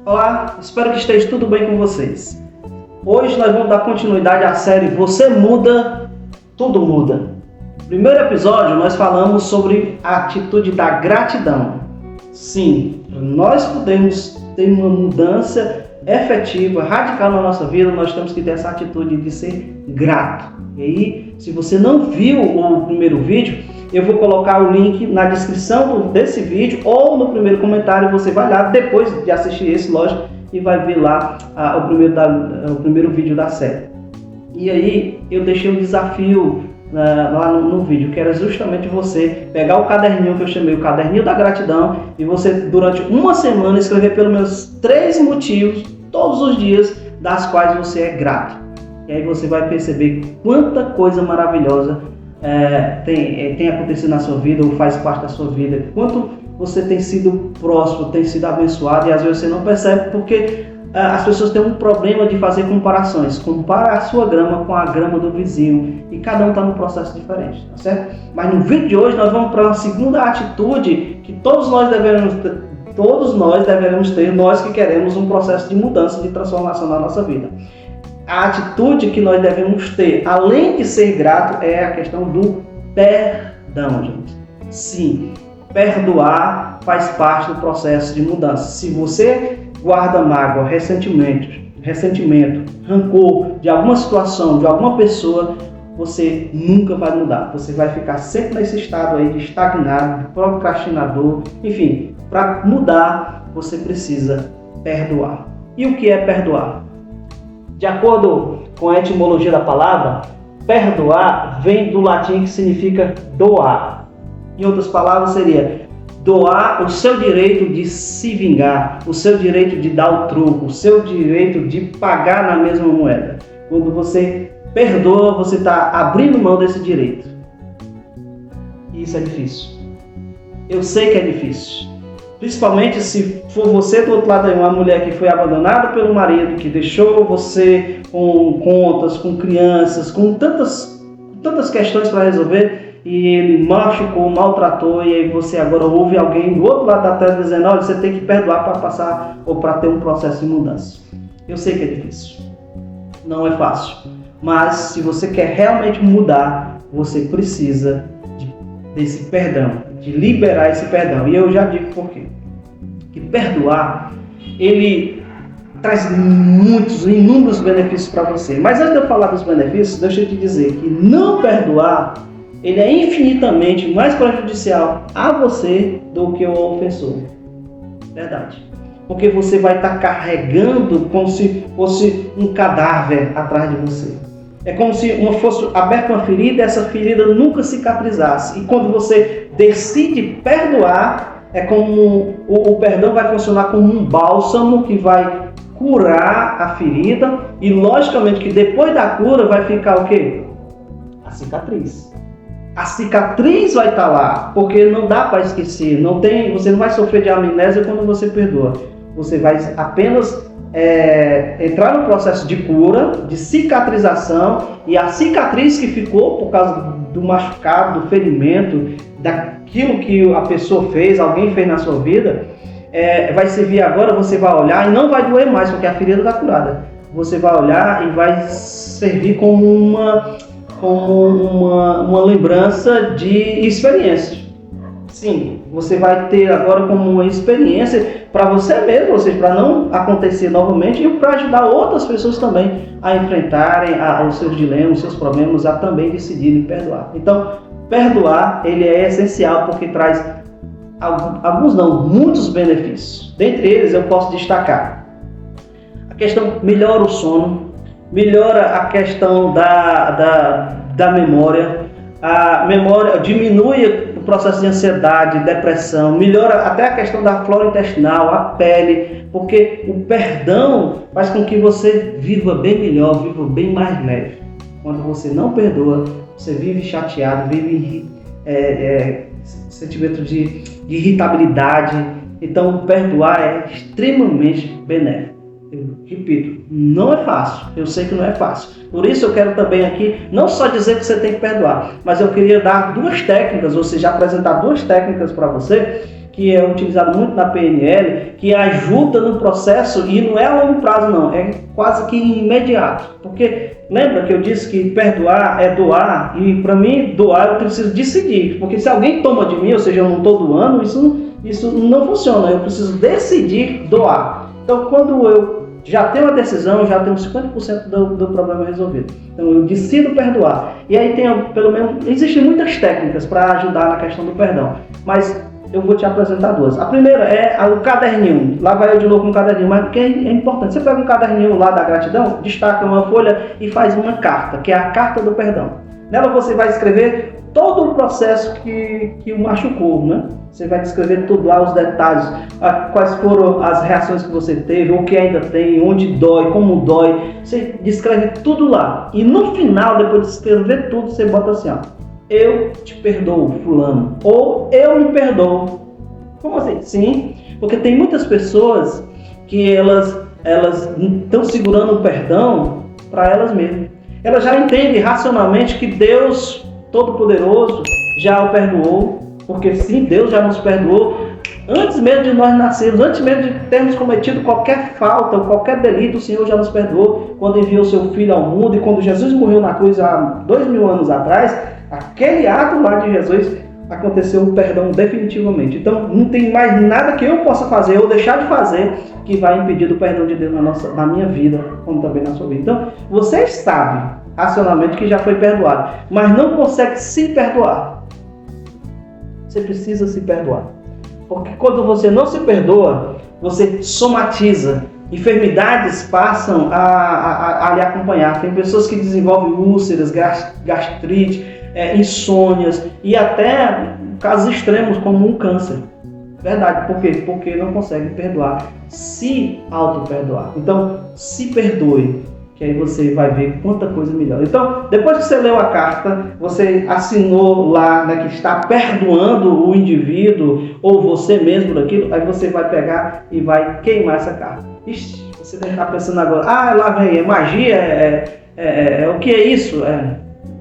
Olá, espero que esteja tudo bem com vocês. Hoje nós vamos dar continuidade à série Você Muda, Tudo Muda. No primeiro episódio nós falamos sobre a atitude da gratidão. Sim, nós podemos ter uma mudança efetiva, radical na nossa vida, nós temos que ter essa atitude de ser grato. E aí, se você não viu o primeiro vídeo, eu vou colocar o link na descrição desse vídeo ou no primeiro comentário. Você vai lá, depois de assistir esse, lógico, e vai ver lá o primeiro vídeo da série. E aí, eu deixei um desafio lá no vídeo, que era justamente você pegar o caderninho que eu chamei o Caderninho da Gratidão e você, durante uma semana, escrever pelo menos 3 motivos, todos os dias, das quais você é grato. E aí você vai perceber quanta coisa maravilhosa tem acontecido na sua vida ou faz parte da sua vida, quanto você tem sido próspero, tem sido abençoado, e às vezes você não percebe porque as pessoas têm um problema de fazer comparações. Compara a sua grama com a grama do vizinho e cada um está num processo diferente, tá certo? Mas no vídeo de hoje nós vamos para uma segunda atitude que todos nós deveremos ter, nós que queremos um processo de mudança, de transformação na nossa vida. A atitude que nós devemos ter, além de ser grato, é a questão do perdão, gente. Sim, perdoar faz parte do processo de mudança. Se você guarda mágoa, ressentimento, rancor de alguma situação, de alguma pessoa, você nunca vai mudar. Você vai ficar sempre nesse estado aí de estagnado, de procrastinador. Enfim, para mudar, você precisa perdoar. E o que é perdoar? De acordo com a etimologia da palavra, perdoar vem do latim que significa doar. Em outras palavras, seria doar o seu direito de se vingar, o seu direito de dar o troco, o seu direito de pagar na mesma moeda. Quando você perdoa, você está abrindo mão desse direito. E isso é difícil. Eu sei que é difícil. Principalmente se for você do outro lado aí, uma mulher que foi abandonada pelo marido, que deixou você com contas, com crianças, com tantas questões para resolver, e ele machucou, maltratou, e aí você agora ouve alguém do outro lado da tela dizendo: olha, você tem que perdoar para passar ou para ter um processo de mudança. Eu sei que é difícil, não é fácil, mas se você quer realmente mudar, você precisa desse perdão, de liberar esse perdão. E eu já digo por quê. Que perdoar, ele traz inúmeros benefícios para você. Mas antes de eu falar dos benefícios, deixa eu te dizer que não perdoar, ele é infinitamente mais prejudicial a você do que o ofensor. Verdade. Porque você vai estar carregando como se fosse um cadáver atrás de você. É como se fosse aberta uma ferida e essa ferida nunca cicatrizasse. E quando você decide perdoar, é como o perdão vai funcionar como um bálsamo que vai curar a ferida. E logicamente que depois da cura vai ficar o quê? A cicatriz. A cicatriz vai estar lá, porque não dá para esquecer. Você não vai sofrer de amnésia quando você perdoa. Você vai apenas entrar no processo de cura, de cicatrização, e a cicatriz que ficou por causa do machucado, do ferimento, daquilo que a pessoa fez, alguém fez na sua vida, vai servir agora. Você vai olhar e não vai doer mais, porque a ferida está curada. Você vai olhar e vai servir como uma lembrança de experiência. Sim, você vai ter agora como uma experiência para você mesmo, ou seja, para não acontecer novamente, e para ajudar outras pessoas também a enfrentarem os seus dilemas, os seus problemas, a também decidirem perdoar. Então, perdoar, ele é essencial porque traz muitos benefícios. Dentre eles, eu posso destacar a questão: melhora o sono, melhora a questão da memória, a memória diminui o processo de ansiedade, depressão, melhora até a questão da flora intestinal, a pele, porque o perdão faz com que você viva bem melhor, viva bem mais leve. Quando você não perdoa, você vive chateado, vive sentimento de irritabilidade. Então, perdoar é extremamente benéfico. Eu repito, não é fácil, eu sei que não é fácil. Por isso eu quero também aqui, não só dizer que você tem que perdoar, mas eu queria dar 2 técnicas, ou seja, apresentar 2 técnicas para você, que é utilizado muito na PNL, que ajuda no processo e não é a longo prazo não, é quase que imediato. Porque lembra que eu disse que perdoar é doar, e para mim doar eu preciso decidir, porque se alguém toma de mim, ou seja, eu não estou doando, isso não funciona, eu preciso decidir doar. Então quando eu já tenho a decisão, eu já tenho 50% do problema resolvido. Então eu decido perdoar. E aí tem, pelo menos, existem muitas técnicas para ajudar na questão do perdão, mas eu vou te apresentar duas. A primeira é o caderninho. Lá vai eu de novo com o caderninho, mas porque é importante. Você pega um caderninho lá da gratidão, destaca uma folha e faz uma carta, que é a carta do perdão. Nela você vai escrever todo o processo que o machucou, né? Você vai descrever tudo lá, os detalhes, quais foram as reações que você teve, o que ainda tem, onde dói, como dói. Você descreve tudo lá. E no final, depois de escrever tudo, você bota assim, ó: eu te perdoo, fulano. Ou eu me perdoo. Como assim? Sim, porque tem muitas pessoas que elas estão segurando o perdão para elas mesmas. Elas já entendem racionalmente que Deus Todo-Poderoso já o perdoou, porque sim, Deus já nos perdoou antes mesmo de nós nascermos, antes mesmo de termos cometido qualquer falta ou qualquer delito. O Senhor já nos perdoou quando enviou seu Filho ao mundo, e quando Jesus morreu na cruz há 2000 anos atrás, aquele ato lá de Jesus aconteceu o perdão definitivamente. Então não tem mais nada que eu possa fazer ou deixar de fazer que vai impedir o perdão de Deus na minha vida, como também na sua vida. Então você sabe racionalmente que já foi perdoado, mas não consegue se perdoar. Você precisa se perdoar, porque quando você não se perdoa, você somatiza. Enfermidades passam a lhe acompanhar. Tem pessoas que desenvolvem úlceras, gastrite, insônias e até casos extremos como um câncer. Verdade, por quê? Porque não consegue perdoar, se auto-perdoar. Então, se perdoe, que aí você vai ver quanta coisa melhor. Então, depois que você leu a carta, você assinou lá, né, que está perdoando o indivíduo ou você mesmo daquilo, aí você vai pegar e vai queimar essa carta. Ixi, você deve estar pensando agora: lá vem, é magia, o que é isso?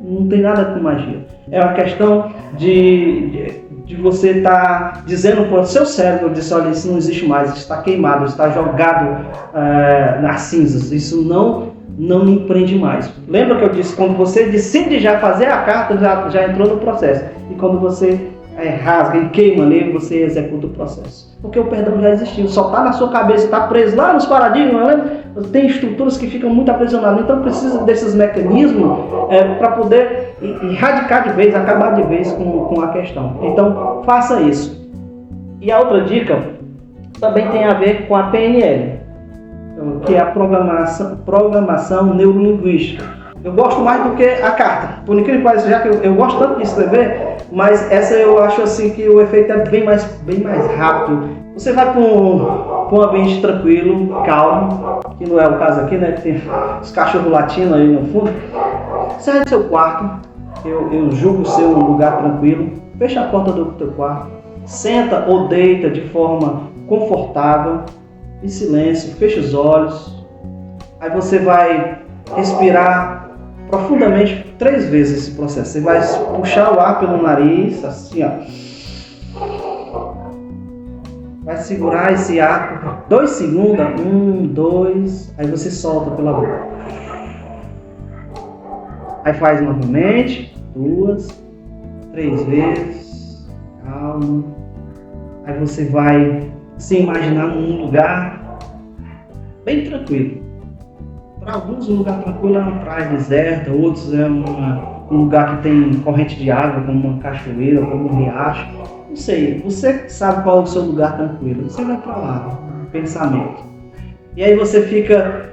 Não tem nada com magia. É uma questão de você estar dizendo para o seu cérebro, olha, isso não existe mais, isso está queimado, isso está jogado nas cinzas, isso não me prende mais. Lembra que eu disse, quando você decide já fazer a carta, já entrou no processo. E quando você rasga e queima ali, você executa o processo. Porque o perdão já existiu, só está na sua cabeça, está preso lá nos paradigmas, né? Tem estruturas que ficam muito aprisionadas, então precisa desses mecanismos para poder erradicar de vez, acabar de vez com a questão. Então faça isso. E a outra dica também tem a ver com a PNL, que é a programação neurolinguística. Eu gosto mais do que a carta, por incrível que pareça, já que eu gosto tanto de escrever, mas essa eu acho assim que o efeito é bem mais rápido. Você vai para um ambiente tranquilo, calmo, que não é o caso aqui, né? Tem os cachorros latindo aí no fundo. Sai do seu quarto, eu julgo ser um lugar tranquilo, fecha a porta do teu quarto, senta ou deita de forma confortável, em silêncio, fecha os olhos. Aí você vai respirar profundamente 3 vezes esse processo. Você vai puxar o ar pelo nariz, assim, ó. Vai segurar esse ar por 2 segundos. 1, 2. Aí você solta pela boca. Aí faz novamente. 2, 3 vezes. Calma. Aí você vai se imaginar num lugar bem tranquilo. Para alguns, um lugar tranquilo é uma praia deserta, outros é um lugar que tem corrente de água, como uma cachoeira, como um riacho. Não sei, você sabe qual é o seu lugar tranquilo. Você vai para lá, pensamento. E aí você fica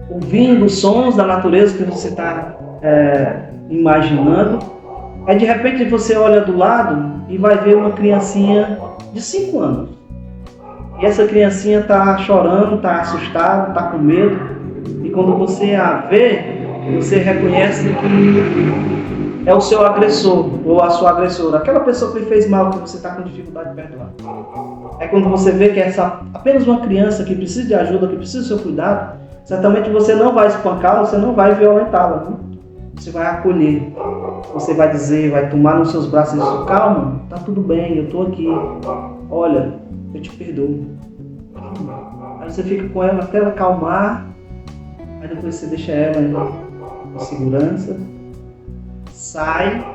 ouvindo os sons da natureza que você está imaginando. Aí de repente você olha do lado e vai ver uma criancinha de 5 anos. E essa criancinha está chorando, está assustada, está com medo. E quando você a vê, você reconhece que é o seu agressor ou a sua agressora, aquela pessoa que lhe fez mal, que você está com dificuldade de perdoar. É quando você vê que é apenas uma criança que precisa de ajuda, que precisa do seu cuidado, certamente você não vai espancá-la, você não vai violentá-la, né? Você vai acolher, você vai dizer, vai tomar nos seus braços e dizer: calma, tá tudo bem, eu estou aqui. olha, eu te perdoo. Aí você fica com ela até ela acalmar, aí depois você deixa ela em segurança, sai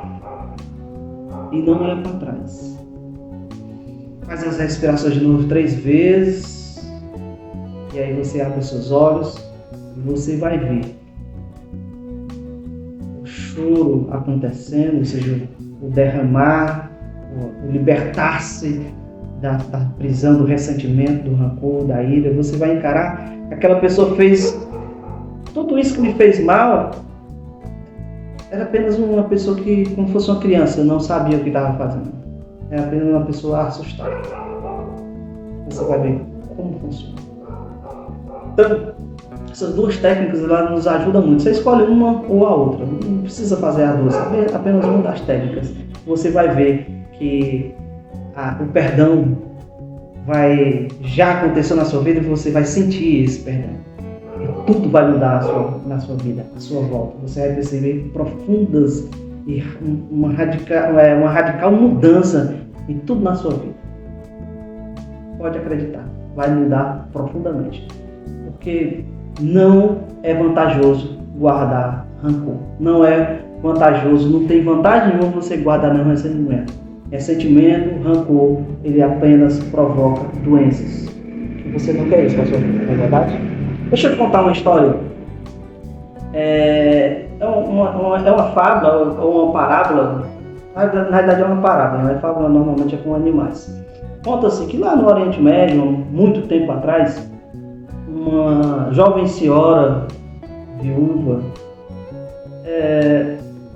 e não olha para trás. Faz as respirações de novo 3 vezes, e aí você abre os seus olhos e você vai ver o choro acontecendo, ou seja, o derramar, o libertar-se da prisão, do ressentimento, do rancor, da ira. Você vai encarar que aquela pessoa fez tudo isso que me fez mal. Era apenas uma pessoa que, como fosse uma criança, não sabia o que estava fazendo. Era apenas uma pessoa assustada. Você vai ver como funciona. Então, essas 2 técnicas elas nos ajudam muito. Você escolhe uma ou a outra. Não precisa fazer a 2, apenas uma das técnicas. Você vai ver que o perdão já aconteceu na sua vida e você vai sentir esse perdão. E tudo vai mudar na sua vida, à sua volta. Você vai perceber profundas e uma radical mudança em tudo na sua vida. Pode acreditar, vai mudar profundamente. Porque não é vantajoso guardar rancor. Não é vantajoso, não tem vantagem nenhuma você guardar nenhum ressentimento. Ressentimento, rancor, ele apenas provoca doenças. E você não quer isso na sua vida, não é verdade? Deixa eu te contar uma história. É uma fábula ou uma parábola. Na verdade é uma parábola, né? Fábula normalmente é com animais. Conta-se que lá no Oriente Médio, muito tempo atrás, uma jovem senhora viúva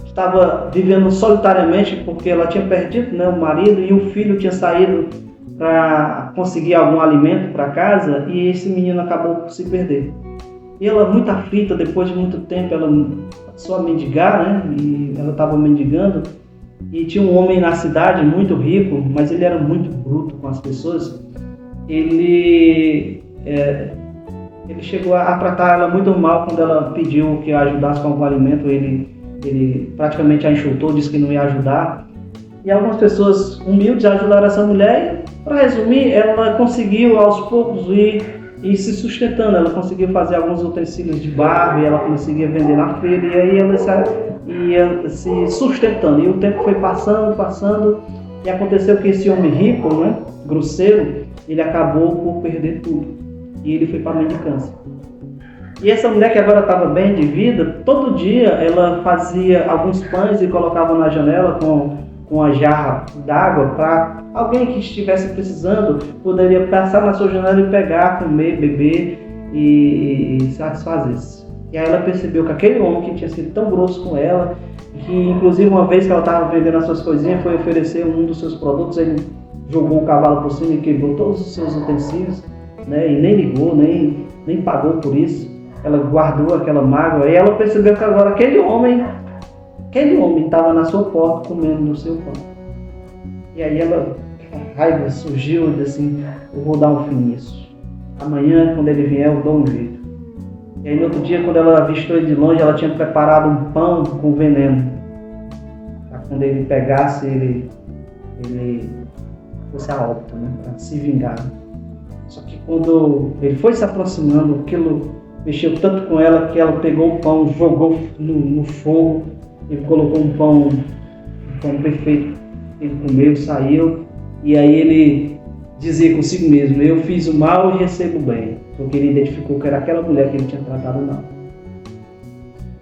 estava vivendo solitariamente porque ela tinha perdido, né, o marido, e o filho tinha saído para conseguir algum alimento para casa, e esse menino acabou por se perder. E ela, muito aflita, depois de muito tempo, ela passou a mendigar, né, e ela estava mendigando, e tinha um homem na cidade muito rico, mas ele era muito bruto com as pessoas. Ele chegou a tratar ela muito mal quando ela pediu que a ajudasse com algum alimento. Ele praticamente a enxotou, disse que não ia ajudar. E algumas pessoas humildes ajudaram essa mulher. E, para resumir, ela conseguiu aos poucos ir se sustentando. Ela conseguiu fazer alguns utensílios de barro e ela conseguia vender na feira. E aí ela ia se sustentando. E o tempo foi passando. E aconteceu que esse homem rico, né, grosseiro, ele acabou por perder tudo. E ele foi para a mendicância. E essa mulher que agora estava bem de vida, todo dia ela fazia alguns pães e colocava na janela com a jarra d'água para alguém que estivesse precisando poderia passar na sua janela e pegar, comer, beber e satisfazer-se. E aí ela percebeu que aquele homem que tinha sido tão grosso com ela, que inclusive uma vez que ela estava vendendo as suas coisinhas, foi oferecer um dos seus produtos, ele jogou o cavalo por cima e quebrou todos os seus utensílios, né, e nem ligou, nem pagou por isso. Ela guardou aquela mágoa e ela percebeu que agora aquele homem estava na sua porta comendo do seu pão. E aí a raiva surgiu e disse assim: eu vou dar um fim nisso. Amanhã, quando ele vier, eu dou um jeito. E aí no outro dia, quando ela avistou ele de longe, ela tinha preparado um pão com veneno. Para quando ele pegasse, ele fosse a óbito, né? Para se vingar. Só que quando ele foi se aproximando, aquilo mexeu tanto com ela que ela pegou o pão, jogou no fogo. Ele colocou um pão perfeito. Ele comeu, saiu. E aí ele dizia consigo mesmo: eu fiz o mal e recebo o bem. Porque ele identificou que era aquela mulher que ele tinha tratado mal.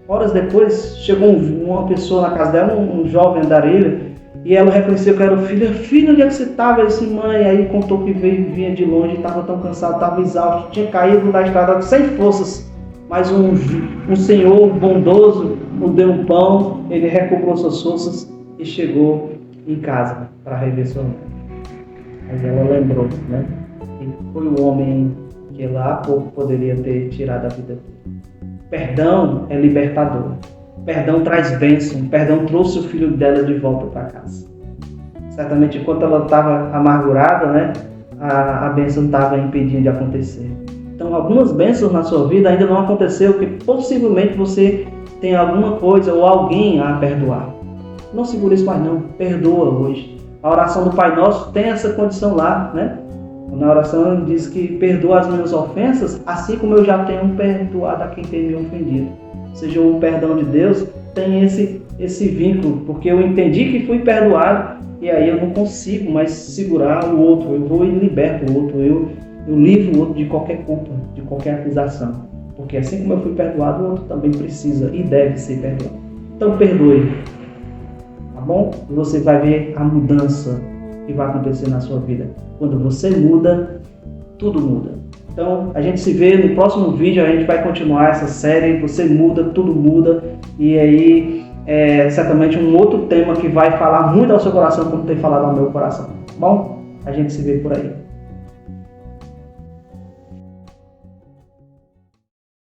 Horas depois, chegou uma pessoa na casa dela, um jovem andarilho, e ela reconheceu que era o filho. Filho, onde é que você estava? Esse mãe. Aí contou que vinha de longe, estava tão cansado, estava exausto, tinha caído da estrada sem forças. Mas um senhor bondoso o deu um pão, ele recobrou suas forças e chegou em casa para rever sua mãe. Aí ela lembrou, né? Que foi o homem que lá há pouco poderia ter tirado a vida dele. Perdão é libertador. Perdão traz bênção. Perdão trouxe o filho dela de volta para casa. Certamente, enquanto ela estava amargurada, né, a bênção estava impedindo de acontecer. Então, algumas bênçãos na sua vida ainda não aconteceu, porque possivelmente você tem alguma coisa ou alguém a perdoar. Não segure isso mais não. Perdoa hoje. A oração do Pai Nosso tem essa condição lá, né? Na oração ele diz que perdoa as minhas ofensas, assim como eu já tenho perdoado a quem tem me ofendido. Ou seja, o perdão de Deus tem esse vínculo, porque eu entendi que fui perdoado e aí eu não consigo mais segurar o outro, eu vou e liberto o outro, eu livro o outro de qualquer culpa, de qualquer acusação. Porque assim como eu fui perdoado, o outro também precisa e deve ser perdoado. Então perdoe, tá bom? E você vai ver a mudança que vai acontecer na sua vida. Quando você muda, tudo muda. Então, a gente se vê no próximo vídeo, a gente vai continuar essa série, você muda, tudo muda, e aí certamente um outro tema que vai falar muito ao seu coração, como tem falado ao meu coração. Bom, a gente se vê por aí.